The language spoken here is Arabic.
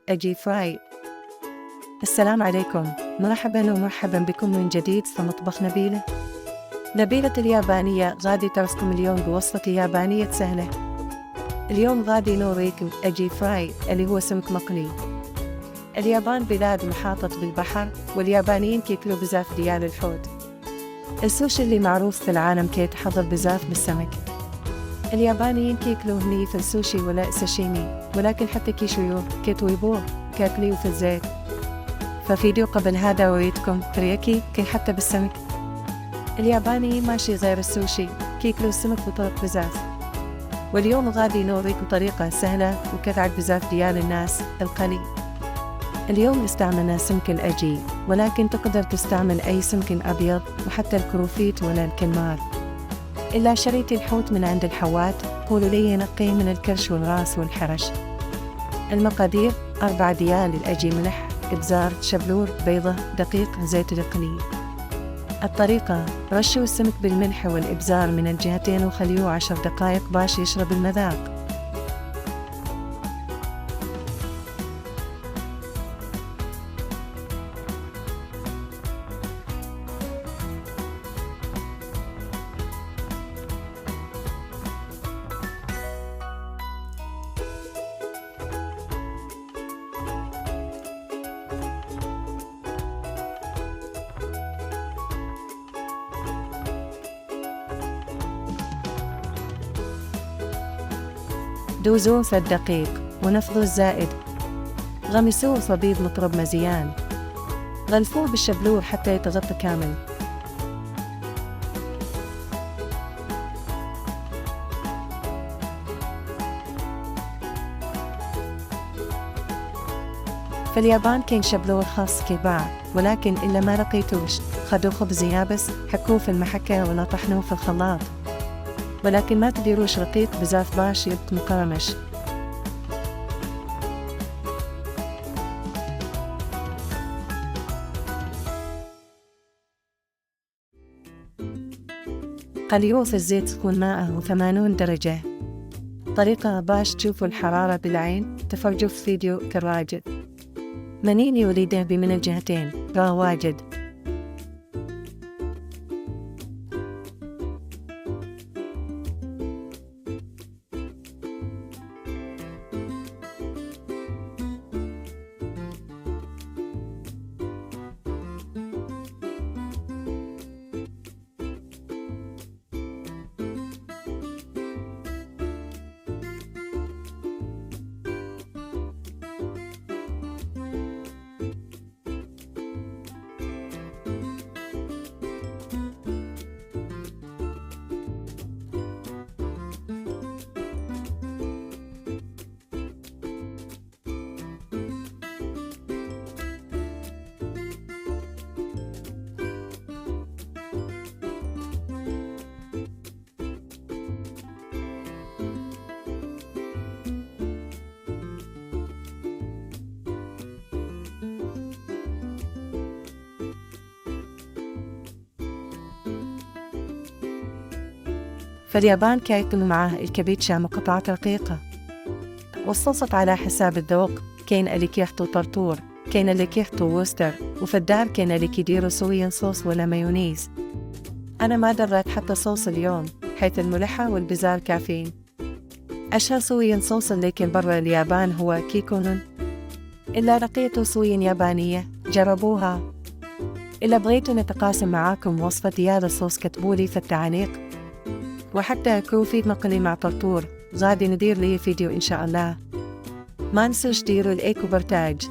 أجي فراي. السلام عليكم، مرحبا ومرحبا بكم من جديد في مطبخ نبيلة. نبيلة اليابانية غادي ترسكم اليوم بوصفة يابانية سهلة. اليوم غادي نوريكم أجي فراي اللي هو سمك مقلي. اليابان بلاد محاطة بالبحر، واليابانيين كيكلوا بزاف ديال الحوت. السوشي اللي معروف في العالم كيتحضر بزاف بالسمك. اليابانيين كيكلوا هني في السوشي ولا ساشيمي، ولكن حتى كيشويوه كيطويبوه كاكليو في الزيت. ففيديو قبل هذا وريتكم ترياكي كي حتى بالسمك. الياباني ماشي غير السوشي، كيكلوا السمك بطرق بزاف. واليوم غادي نوريكم طريقة سهلة وكتعب بزاف ديال الناس، القلي. اليوم استعملنا سمك الأجي، ولكن تقدر تستعمل أي سمك أبيض وحتى الكروفيت ولا الكلمار. إلا شريتي الحوت من عند الحوات قولوا لي نقيه من الكرش والراس والحرش. المقادير: 4 ديال الأجي، ملح، إبزار، شبلور، بيضة، دقيق، زيت القلي. الطريقة: رشوا السمك بالملح والإبزار من الجهتين وخليوه 10 دقائق باش يشرب المذاق. دوزوه في الدقيق ونفضوا الزائد. غمسوه صبيب مطرب مزيان. غلفوه بالشبلور حتى يتغطى كامل. في اليابان كاين شبلور خاص كيباع، ولكن إلا ما لقيتوش خدوا خبز يابس حكوه في المحكة ولا طحنوه في الخلاط، ولكن ما تديروش رقيق بزاف باش يبقى مقرمش. قليوه في الزيت سخون مائه 80 درجة. طريقة باش تشوفوا الحرارة بالعين: تفرجوا في فيديو كالراجل. منيني وليده من الجهتين، راه واجد. فاليابان كياكلوا معاه الكابيتشا مقطعات رقيقة. والصوصات على حساب الذوق، كاين اللي كيحطوا طرطور، كاين اللي كيحطوا ووستر، وفي الدار كاين اللي كيديروا صويا صوص ولا مايونيز. أنا ما دريت حتى صوص اليوم، حيث الملحة والبزار كافيين. أشهر صويا صوص اللي كان برا اليابان هو كيكونون. إلا لقيتوا صويا يابانية جربوها. إلا بغيتوا نتقاسم معاكم وصفة ديال الصوص كتبولي في التعليق. وحتى كروفيت مقلي مع طرطور غادي ندير لي فيديو إن شاء الله. ما نسوش ديروا اللايك وبرتاج.